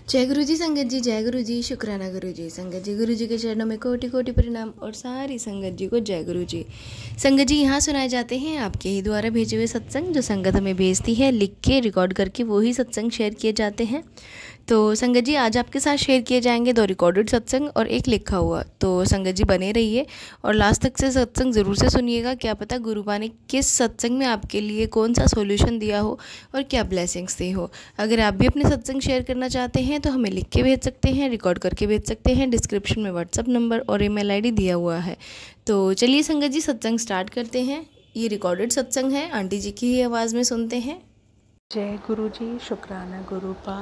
जय गुरु जी संगत जी, जय गुरु जी, शुक्राना गुरु जी। संगत जी, गुरु जी के चरणों में कोटि कोटि प्रणाम और सारी संगत जी को जय गुरु जी। संगत जी, यहाँ सुनाए जाते हैं आपके ही द्वारा भेजे हुए सत्संग, जो संगत हमें भेजती है लिख के रिकॉर्ड करके, वो ही सत्संग शेयर किए जाते हैं। तो संगत जी, आज आपके साथ शेयर किए जाएंगे 2 रिकॉर्डेड सत्संग और 1 लिखा हुआ। तो संगत जी बने रहिए और लास्ट तक से सत्संग ज़रूर से सुनिएगा। क्या पता गुरुबा ने किस सत्संग में आपके लिए कौन सा सॉल्यूशन दिया हो और क्या ब्लेसिंग्स दी हो। अगर आप भी अपने सत्संग शेयर करना चाहते हैं तो हमें लिख के भेज सकते हैं, रिकॉर्ड करके भेज सकते हैं। डिस्क्रिप्शन में व्हाट्सअप नंबर और ईमेल आईडी दिया हुआ है। तो चलिए संगत जी, सत्संग स्टार्ट करते हैं। ये रिकॉर्डेड सत्संग है, आंटी जी की ही आवाज़ में सुनते हैं। जय गुरु जी, शुक्राना गुरुपा।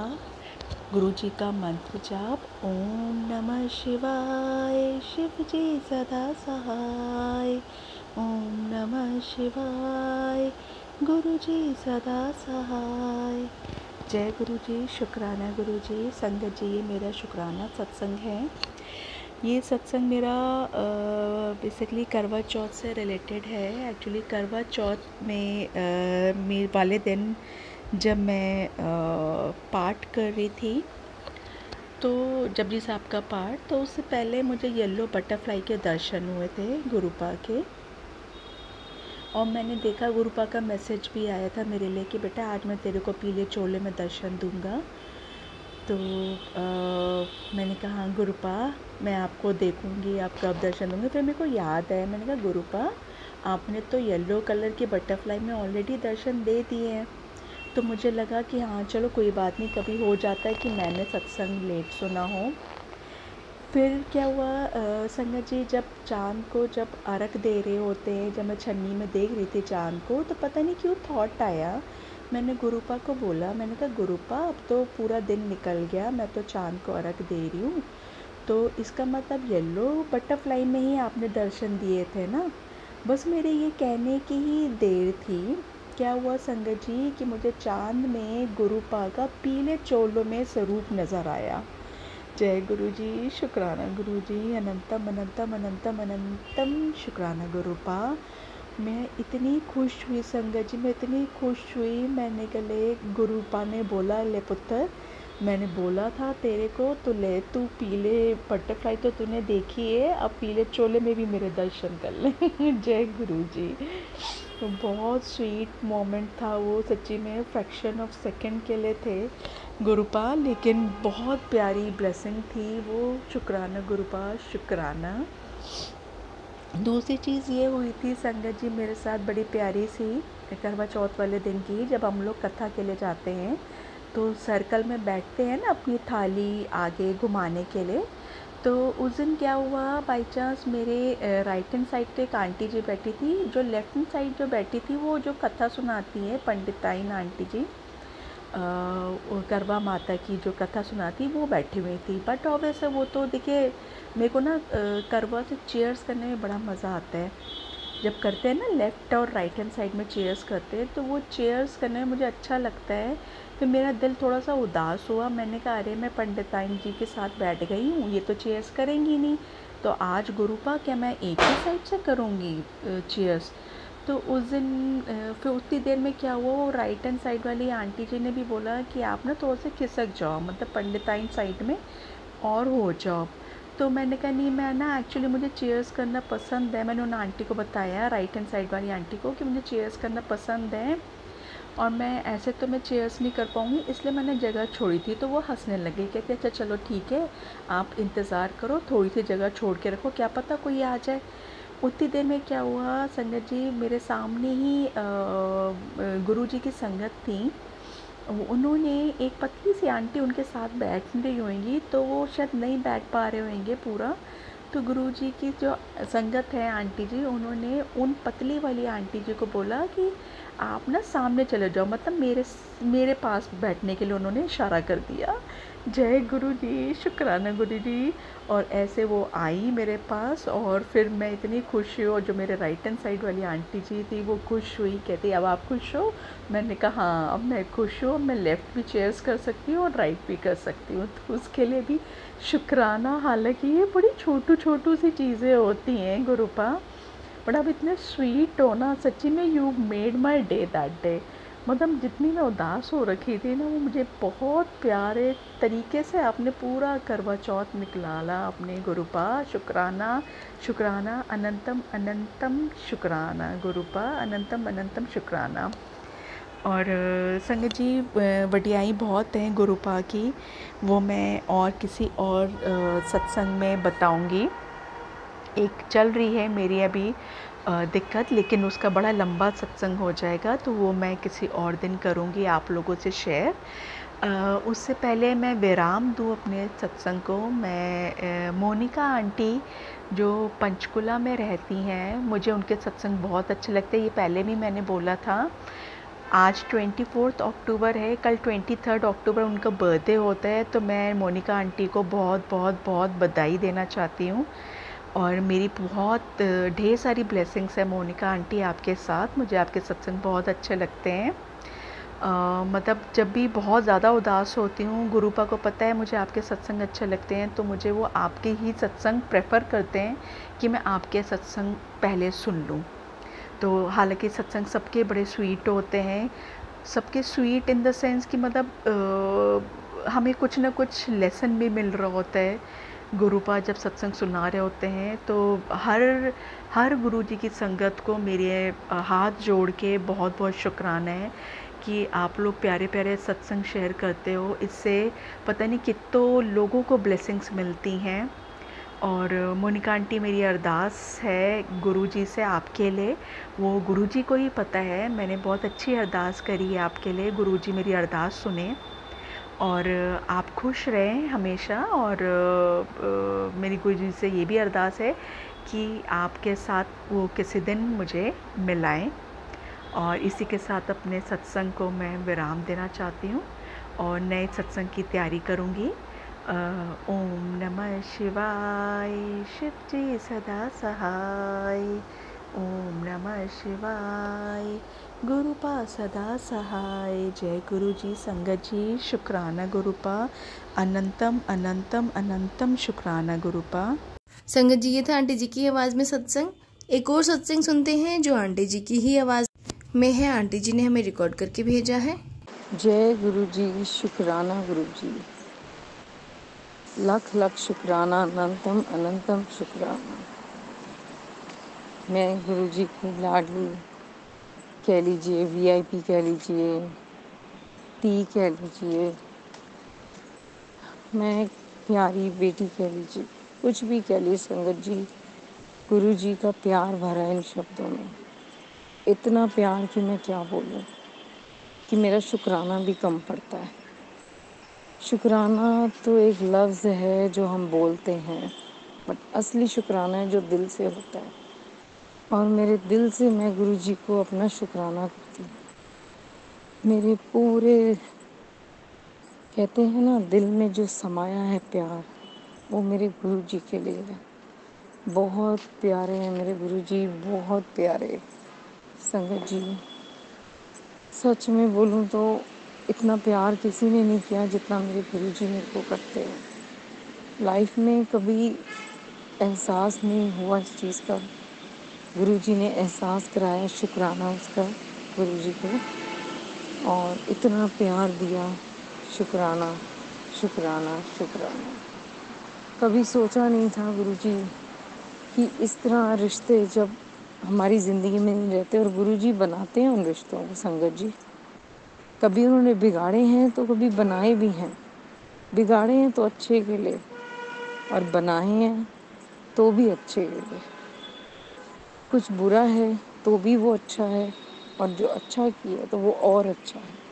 गुरु जी का मंत्र जाप। ओम नमः शिवाय, शिव जी सदा सहाय। ओम नमः शिवाय, गुरु जी सदा सहाय। जय गुरु जी, शुक्राना गुरु जी। संगत जी, ये मेरा शुक्राना सत्संग है। ये सत्संग मेरा बेसिकली करवा चौथ से रिलेटेड है। एक्चुअली करवा चौथ में मेरे वाले दिन जब मैं पाठ कर रही थी, तो जपजी साहब का पाठ, तो उससे पहले मुझे येलो बटरफ्लाई के दर्शन हुए थे गुरुपा के। और मैंने देखा गुरुपा का मैसेज भी आया था मेरे लिए कि बेटा आज मैं तेरे को पीले चोले में दर्शन दूंगा। तो मैंने कहा हाँ गुरुपा, मैं आपको देखूंगी, आप कब दर्शन दूंगे। फिर मेरे को याद है, मैंने कहा गुरुपा आपने तो येलो कलर की बटरफ्लाई में ऑलरेडी दर्शन दे दिए हैं। तो मुझे लगा कि हाँ चलो कोई बात नहीं, कभी हो जाता है कि मैंने सत्संग लेट सुना हो। फिर क्या हुआ संगत जी, जब चाँद को जब अर्घ दे रहे होते हैं, जब मैं छन्नी में देख रही थी चाँद को, तो पता नहीं क्यों थॉट आया। मैंने गुरुपा को बोला, मैंने कहा गुरुपा अब तो पूरा दिन निकल गया, मैं तो चाँद को अर्घ दे रही हूँ, तो इसका मतलब येलो बटरफ्लाई में ही आपने दर्शन दिए थे ना। बस मेरे ये कहने की ही देर थी। क्या हुआ संगत जी कि मुझे चाँद में गुरुपा का पीले चोलों में स्वरूप नज़र आया। जय गुरु जी, शुक्राना गुरु जी। अनंतम अनंतम अनंतम अनंतम शुक्राना गुरुपा। मैं इतनी खुश हुई संगत जी, मैं इतनी खुश हुई। मैंने कहा गुरुपा ने बोला, ले पुत्र, मैंने बोला था तेरे को, तो ले तू पीले बटरफ्लाई तो तूने देखी है, अब पीले चोले में भी मेरे दर्शन कर ले। जय गुरु जी। तो बहुत स्वीट मोमेंट था वो, सच्ची में फ्रैक्शन ऑफ सेकंड के लिए थे गुरुपा, लेकिन बहुत प्यारी ब्लेसिंग थी वो। शुक्राना गुरुपा, शुक्राना। दूसरी चीज़ ये हुई थी संगत जी मेरे साथ, बड़ी प्यारी सी, करवा चौथ वाले दिन की, जब हम लोग कथा के लिए जाते हैं तो सर्कल में बैठते हैं ना अपनी थाली आगे घुमाने के लिए। तो उस दिन क्या हुआ, बाई चांस मेरे राइट हैंड साइड पे एक आंटी जी बैठी थी, जो लेफ्ट हैंड साइड जो बैठी थी वो जो कथा सुनाती है पंडिताइन आंटी जी, करवा माता की जो कथा सुनाती वो बैठी हुई थी। बट ऑब्वियस वो तो देखिए, मेरे को ना करवा से चेयर्स करने में बड़ा मज़ा आता है। जब करते हैं ना लेफ़्ट और राइट हैंड साइड में चेयर्स करते हैं, तो वो चेयर्स करने में मुझे अच्छा लगता है। फिर मेरा दिल थोड़ा सा उदास हुआ। मैंने कहा अरे मैं पंडिताइन जी के साथ बैठ गई हूँ, ये तो चेयर्स करेंगी नहीं, तो आज गुरुपा क्या मैं एक ही साइड से करूँगी चेयर्स। तो उस दिन फिर उतनी देर में क्या हुआ, वो राइट हैंड साइड वाली आंटी जी ने भी बोला कि आप ना थोड़ा सा खिसक जाओ, मतलब पंडिताइन साइड में और हो जाओ। तो मैंने कहा नहीं, मैं ना एक्चुअली मुझे चेयर्स करना पसंद है। मैंने उन आंटी को बताया, राइट हैंड साइड वाली आंटी को, कि मुझे चेयर्स करना पसंद है और मैं ऐसे तो मैं चेयर्स नहीं कर पाऊँगी, इसलिए मैंने जगह छोड़ी थी। तो वो हंसने लगे, कहते अच्छा चलो ठीक है, आप इंतज़ार करो, थोड़ी सी जगह छोड़ के रखो, क्या पता कोई आ जाए। उतनी देर में क्या हुआ संगत जी, मेरे सामने ही गुरु जी की संगत थी। उन्होंने एक पतली सी आंटी उनके साथ बैठ रही होंगी, तो वो शायद नहीं बैठ पा रहे होंगे पूरा। तो गुरुजी की जो संगत है आंटी जी, उन्होंने उन पतली वाली आंटी जी को बोला कि आप ना सामने चले जाओ, मतलब मेरे पास बैठने के लिए उन्होंने इशारा कर दिया। जय गुरु जी, शुक्राना गुरु जी। और ऐसे वो आई मेरे पास, और फिर मैं इतनी खुश हुई, और जो मेरे राइट हैंड साइड वाली आंटी जी थी वो खुश हुई, कहती अब आप खुश हो। मैंने कहा हाँ अब मैं खुश हूँ, मैं लेफ़्ट भी चेयर्स कर सकती हूँ और राइट भी कर सकती हूँ, तो उसके लिए भी शुक्राना। हालांकि ये बड़ी छोटू सी चीज़ें होती हैं गुरुपा, बट अब इतने स्वीट हो ना, सच्ची में you made my day that day. मतलब जितनी मैं उदास हो रखी थी ना, वो मुझे बहुत प्यारे तरीके से आपने पूरा करवा चौथ निकलाला अपने गुरुपा। शुक्राना, शुक्राना, अनंतम अनंतम शुक्राना गुरुपा, अनंतम अनंतम शुक्राना। और संगत जी, वडियाई बहुत हैं गुरुपा की, वो मैं और किसी और सत्संग में बताऊंगी। एक चल रही है मेरी अभी दिक्कत, लेकिन उसका बड़ा लंबा सत्संग हो जाएगा, तो वो मैं किसी और दिन करूँगी आप लोगों से शेयर। उससे पहले मैं विराम दूँ अपने सत्संग को। मैं मोनिका आंटी जो पंचकुला में रहती हैं, मुझे उनके सत्संग बहुत अच्छे लगते हैं। ये पहले भी मैंने बोला था। आज 24 अक्टूबर है, कल 23 अक्टूबर उनका बर्थडे होता है, तो मैं मोनिका आंटी को बहुत बहुत बहुत बधाई देना चाहती हूँ। और मेरी बहुत ढेर सारी ब्लेसिंग्स है मोनिका आंटी आपके साथ। मुझे आपके सत्संग बहुत अच्छे लगते हैं। मतलब जब भी बहुत ज़्यादा उदास होती हूँ, गुरुपा को पता है मुझे आपके सत्संग अच्छे लगते हैं, तो मुझे वो आपके ही सत्संग प्रेफर करते हैं कि मैं आपके सत्संग पहले सुन लूँ। तो हालांकि सत्संग सबके बड़े स्वीट होते हैं, सबके स्वीट इन द सेंस कि मतलब हमें कुछ ना कुछ लेसन भी मिल रहा होता है। गुरुपा जब सत्संग सुना रहे होते हैं, तो हर गुरु जी की संगत को मेरे हाथ जोड़ के बहुत बहुत शुक्राना है कि आप लोग प्यारे प्यारे सत्संग शेयर करते हो। इससे पता नहीं कितनों लोगों को ब्लेसिंग्स मिलती हैं। और मोनिका आंटी, मेरी अरदास है गुरुजी से आपके लिए, वो गुरुजी को ही पता है, मैंने बहुत अच्छी अरदास करी है आपके लिए। गुरुजी मेरी अरदास सुने और आप खुश रहें हमेशा। और मेरी गुरुजी से ये भी अरदास है कि आपके साथ वो किसी दिन मुझे मिलाएं। और इसी के साथ अपने सत्संग को मैं विराम देना चाहती हूँ और नए सत्संग की तैयारी करूँगी। ओम नमः शिवाय, शिव जी सदा सहाय। ओम नमः शिवाय, गुरुपा सदा सहाय। जय गुरु जी। संगत जी, शुक्राना गुरुपा, अनंतम अनंतम अनंतम शुक्राना गुरुपा। संगत जी, ये था आंटी जी की आवाज़ में सत्संग। एक और सत्संग सुनते हैं जो आंटी जी की ही आवाज़ में है। आंटी जी ने हमें रिकॉर्ड करके भेजा है। जय गुरु जी, शुक्राना गुरु जी, लख लख शुक्राना, अनंतम अनंतम शुक्राना। मैं गुरु जी की लाडली कह लीजिए, वीआईपी कह लीजिए, टी कह लीजिए, मैं प्यारी बेटी कह लीजिए, कुछ भी कह लीजिए संगत जी। गुरु जी का प्यार भरा है इन शब्दों में, इतना प्यार कि मैं क्या बोलूं, कि मेरा शुक्राना भी कम पड़ता है। शुक्राना तो एक लफ्ज़ है जो हम बोलते हैं, बट असली शुक्राना है जो दिल से होता है। और मेरे दिल से मैं गुरु जी को अपना शुक्राना करती हूँ। मेरे पूरे, कहते हैं ना, दिल में जो समाया है प्यार, वो मेरे गुरु जी के लिए है। बहुत प्यारे हैं मेरे गुरु जी, बहुत प्यारे। संगत जी, सच में बोलूँ तो इतना प्यार किसी ने नहीं किया जितना मेरे गुरु जी मेरे को करते हैं। लाइफ में कभी एहसास नहीं हुआ इस चीज़ का, गुरु जी ने एहसास कराया, शुक्राना उसका गुरु जी को, और इतना प्यार दिया। शुक्राना शुक्राना शुक्राना। कभी सोचा नहीं था गुरु जी कि इस तरह रिश्ते जब हमारी ज़िंदगी में नहीं रहते और गुरु जी बनाते हैं उन रिश्तों को। संगत जी, कभी उन्होंने बिगाड़े हैं तो कभी बनाए भी हैं। बिगाड़े हैं तो अच्छे के लिए, और बनाए हैं तो भी अच्छे के लिए। कुछ बुरा है तो भी वो अच्छा है, और जो अच्छा किया तो वो और अच्छा है।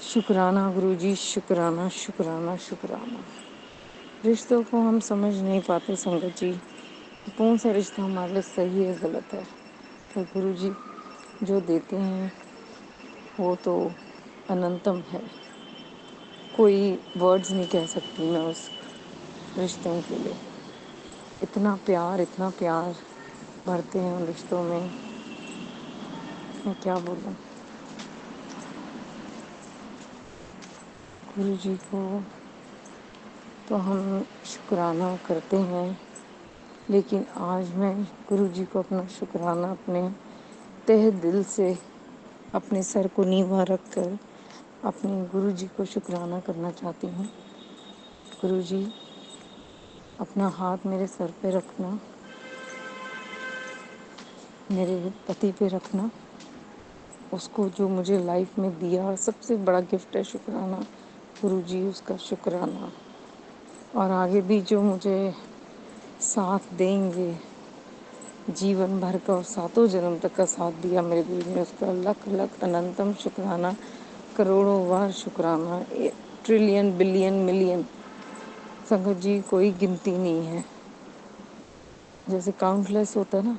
शुक्राना गुरु जी, शुक्राना शुक्राना शुक्राना। रिश्तों को हम समझ नहीं पाते संगत जी, कौन सा रिश्ता हमारे लिए सही है गलत है, पर गुरु जी जो देते हैं वो तो अनंतम है। कोई वर्ड्स नहीं कह सकती मैं उस रिश्तों के लिए। इतना प्यार भरते हैं उन रिश्तों में, मैं क्या बोलूँ। गुरु जी को तो हम शुक्राना करते हैं, लेकिन आज मैं गुरु जी को अपना शुक्राना अपने तहे दिल से अपने सर को नीवा रख कर अपने गुरु जी को शुक्राना करना चाहती हूँ। गुरु जी, अपना हाथ मेरे सर पे रखना, मेरे पति पे रखना, उसको जो मुझे लाइफ में दिया सबसे बड़ा गिफ्ट है शुक्राना। गुरु जी, उसका शुक्राना। और आगे भी जो मुझे साथ देंगे जीवन भर का और 7 जन्म तक का साथ दिया मेरे गुरु जी ने, उसका लख लख अनंतम शुक्राना, करोड़ों बार शुक्राना, ट्रिलियन बिलियन मिलियन। संगत जी, कोई गिनती नहीं है। जैसे काउंटलेस होता है ना,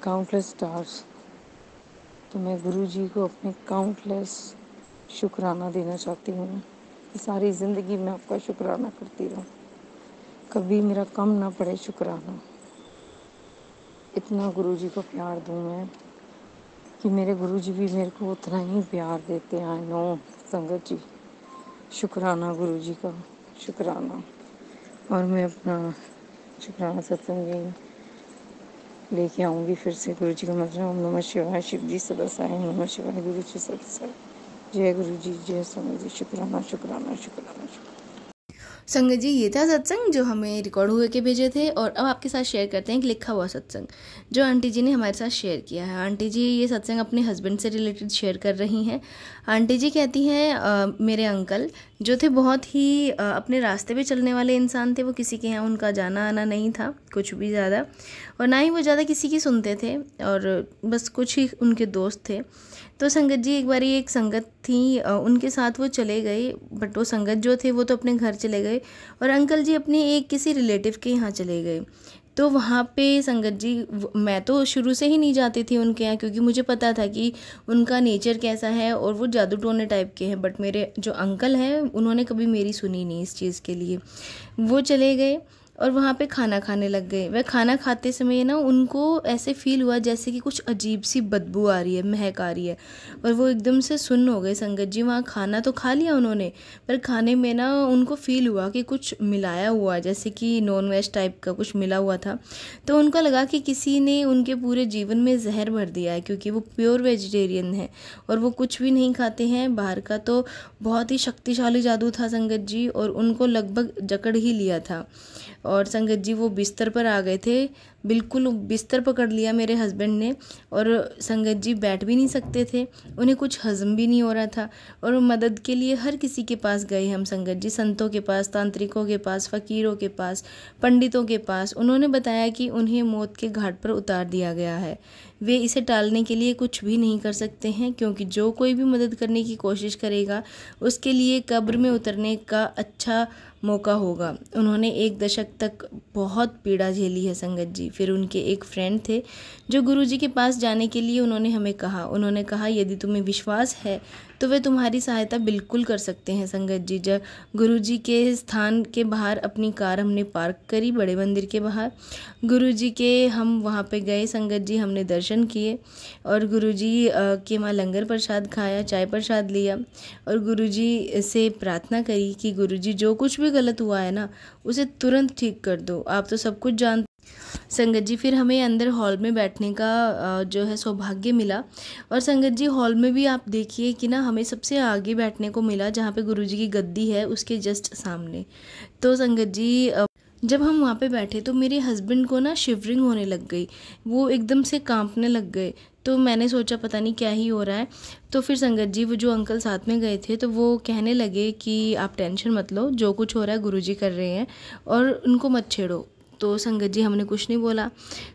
काउंटलेस स्टार्स, तो मैं गुरु जी को अपने काउंटलेस शुक्राना देना चाहती हूँ। सारी ज़िंदगी मैं आपका शुक्राना करती रहूँ, कभी मेरा कम ना पड़े शुक्राना। इतना गुरु जी को प्यार दूँ मैं कि मेरे गुरु जी भी मेरे को उतना ही प्यार देते हैं। आई नो संगत जी, शुक्राना गुरु जी का, शुक्राना। और मैं अपना शुक्राना सत्संग लेके आऊँगी फिर से। गुरु जी का मंत्र, ओम नमः शिवाय, शिव जी सदा साई, ओम नमः शिवाय, गुरु जी सदा साई। जय गुरु जी, जय स्वामी जी। शुक्राना शुक्राना शुक्राना शुक्राना। संगत जी, ये था सत्संग जो हमें रिकॉर्ड हुए के भेजे थे, और अब आपके साथ शेयर करते हैं एक लिखा हुआ सत्संग जो आंटी जी ने हमारे साथ शेयर किया है। आंटी जी ये सत्संग अपने हस्बैंड से रिलेटेड शेयर कर रही हैं। आंटी जी कहती हैं, मेरे अंकल जो थे बहुत ही अपने रास्ते पे चलने वाले इंसान थे। वो किसी के यहाँ उनका जाना आना नहीं था कुछ भी ज़्यादा, और ना ही वो ज़्यादा किसी की सुनते थे, और बस कुछ ही उनके दोस्त थे। तो संगत जी एक बारी एक संगत थी, उनके साथ वो चले गए, बट वो संगत जो थे वो तो अपने घर चले गए, और अंकल जी अपने एक किसी रिलेटिव के यहाँ चले गए। तो वहाँ पे संगत जी, मैं तो शुरू से ही नहीं जाती थी उनके यहाँ, क्योंकि मुझे पता था कि उनका नेचर कैसा है और वो जादू टोने टाइप के हैं। बट मेरे जो अंकल हैं उन्होंने कभी मेरी सुनी नहीं इस चीज़ के लिए। वो चले गए और वहाँ पे खाना खाने लग गए। वह खाना खाते समय ना उनको ऐसे फील हुआ जैसे कि कुछ अजीब सी बदबू आ रही है, महक आ रही है, और वो एकदम से सुन्न हो गए। संगत जी वहाँ खाना तो खा लिया उन्होंने, पर खाने में ना उनको फील हुआ कि कुछ मिलाया हुआ, जैसे कि नॉन वेज टाइप का कुछ मिला हुआ था। तो उनको लगा कि किसी ने उनके पूरे जीवन में जहर भर दिया है, क्योंकि वो प्योर वेजिटेरियन है और वो कुछ भी नहीं खाते हैं बाहर का। तो बहुत ही शक्तिशाली जादू था संगत जी, और उनको लगभग जकड़ ही लिया था। और संगत जी वो बिस्तर पर आ गए थे, बिल्कुल बिस्तर पकड़ लिया मेरे हस्बैंड ने, और संगत जी बैठ भी नहीं सकते थे, उन्हें कुछ हजम भी नहीं हो रहा था। और मदद के लिए हर किसी के पास गए हम संगत जी, संतों के पास, तांत्रिकों के पास, फ़कीरों के पास, पंडितों के पास। उन्होंने बताया कि उन्हें मौत के घाट पर उतार दिया गया है, वे इसे टालने के लिए कुछ भी नहीं कर सकते हैं, क्योंकि जो कोई भी मदद करने की कोशिश करेगा उसके लिए कब्र में उतरने का अच्छा मौका होगा। उन्होंने 1 दशक तक बहुत पीड़ा झेली है संगत जी। फिर उनके एक फ्रेंड थे जो गुरुजी के पास जाने के लिए उन्होंने हमें कहा, उन्होंने कहा यदि तुम्हें विश्वास है तो वे तुम्हारी सहायता बिल्कुल कर सकते हैं संगत जी। जब गुरुजी के स्थान के बाहर अपनी कार हमने पार्क करी, बड़े मंदिर के बाहर, गुरुजी के हम वहाँ पे गए संगत जी, हमने दर्शन किए और गुरुजी के वहाँ लंगर प्रसाद खाया, चाय प्रसाद लिया, और गुरुजी से प्रार्थना करी कि गुरुजी जो कुछ भी गलत हुआ है ना उसे तुरंत ठीक कर दो, आप तो सब कुछ जानते संगत जी। फिर हमें अंदर हॉल में बैठने का जो है सौभाग्य मिला, और संगत जी हॉल में भी आप देखिए कि ना हमें सबसे आगे बैठने को मिला, जहाँ पे गुरुजी की गद्दी है उसके जस्ट सामने। तो संगत जी जब हम वहाँ पे बैठे तो मेरे हस्बैंड को ना शिवरिंग होने लग गई, वो एकदम से कांपने लग गए। तो मैंने सोचा पता नहीं क्या ही हो रहा है। तो फिर संगत जी वो जो अंकल साथ में गए थे तो वो कहने लगे कि आप टेंशन मत लो, जो कुछ हो रहा है गुरुजी कर रहे हैं और उनको मत छेड़ो। तो संगत जी हमने कुछ नहीं बोला।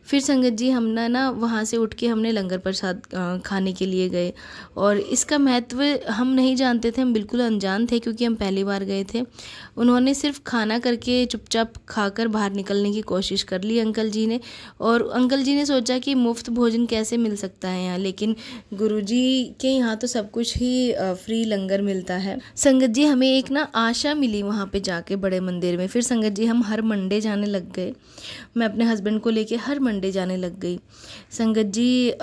फिर संगत जी हम ना वहाँ से उठ के हमने लंगर प्रसाद खाने के लिए गए, और इसका महत्व हम नहीं जानते थे, हम बिल्कुल अनजान थे क्योंकि हम पहली बार गए थे। उन्होंने सिर्फ खाना करके चुपचाप खाकर बाहर निकलने की कोशिश कर ली अंकल जी ने, और अंकल जी ने सोचा कि मुफ्त भोजन कैसे मिल सकता है यहाँ, लेकिन गुरुजी के यहाँ तो सब कुछ ही फ्री लंगर मिलता है। संगत जी हमें एक ना आशा मिली वहाँ पे जाके बड़े मंदिर में। फिर संगत जी हम हर मंडे जाने लग गए, मैं अपने हस्बैंड को लेके हर मंडे जाने लग गई। संगत जी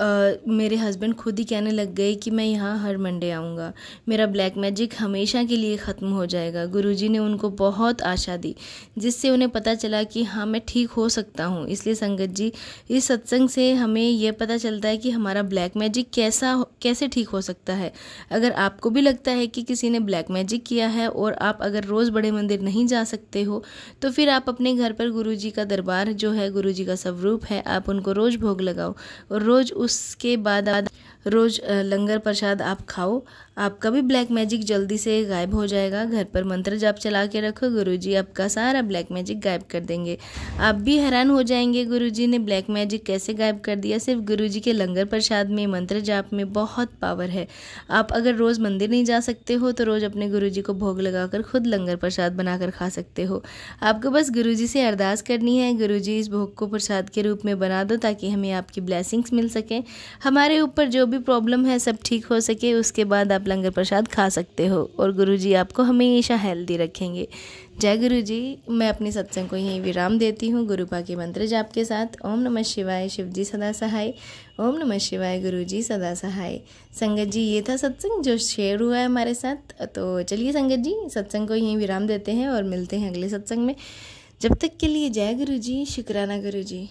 मेरे हस्बैंड खुद ही कहने लग गए कि मैं यहाँ हर मंडे आऊँगा, मेरा ब्लैक मैजिक हमेशा के लिए ख़त्म हो जाएगा। गुरुजी ने उनको बहुत आशा दी, जिससे उन्हें पता चला कि हाँ मैं ठीक हो सकता हूँ। इसलिए संगत जी इस सत्संग से हमें यह पता चलता है कि हमारा ब्लैक मैजिक कैसे ठीक हो सकता है। अगर आपको भी लगता है कि किसी ने ब्लैक मैजिक किया है और आप अगर रोज़ बड़े मंदिर नहीं जा सकते हो, तो फिर आप अपने घर पर गुरुजी का दरबार जो है, गुरुजी का स्वरूप है, आप उनको रोज़ भोग लगाओ और रोज़ उसके बाद रोज़ लंगर प्रसाद आप खाओ। आपका भी ब्लैक मैजिक जल्दी से गायब हो जाएगा। घर पर मंत्र जाप चला के रखो, गुरुजी आपका सारा ब्लैक मैजिक गायब कर देंगे। आप भी हैरान हो जाएंगे गुरुजी ने ब्लैक मैजिक कैसे गायब कर दिया। सिर्फ गुरुजी के लंगर प्रसाद में, मंत्र जाप में बहुत पावर है। आप अगर रोज़ मंदिर नहीं जा सकते हो तो रोज़ अपने गुरुजी को भोग लगाकर खुद लंगर प्रसाद बनाकर खा सकते हो। आपको बस गुरुजी से अरदास करनी है, गुरुजी इस भोग को प्रसाद के रूप में बना दो ताकि हमें आपकी ब्लेसिंग्स मिल सके, हमारे ऊपर जो भी प्रॉब्लम है सब ठीक हो सके। उसके बाद आप लंगर प्रसाद खा सकते हो और गुरुजी आपको हमेशा हेल्दी रखेंगे। जय गुरुजी। मैं अपने सत्संग को यहीं विराम देती हूँ गुरुपा के मंत्र जाप के साथ। ओम नमः शिवाय, शिवजी सदा सहाय। ओम नमः शिवाय, गुरुजी सदा सहाय। संगत जी ये था सत्संग जो शेयर हुआ है हमारे साथ। तो चलिए संगत जी सत्संग को यहीं विराम देते हैं और मिलते हैं अगले सत्संग में। जब तक के लिए जय गुरुजी, शुक्राना गुरुजी।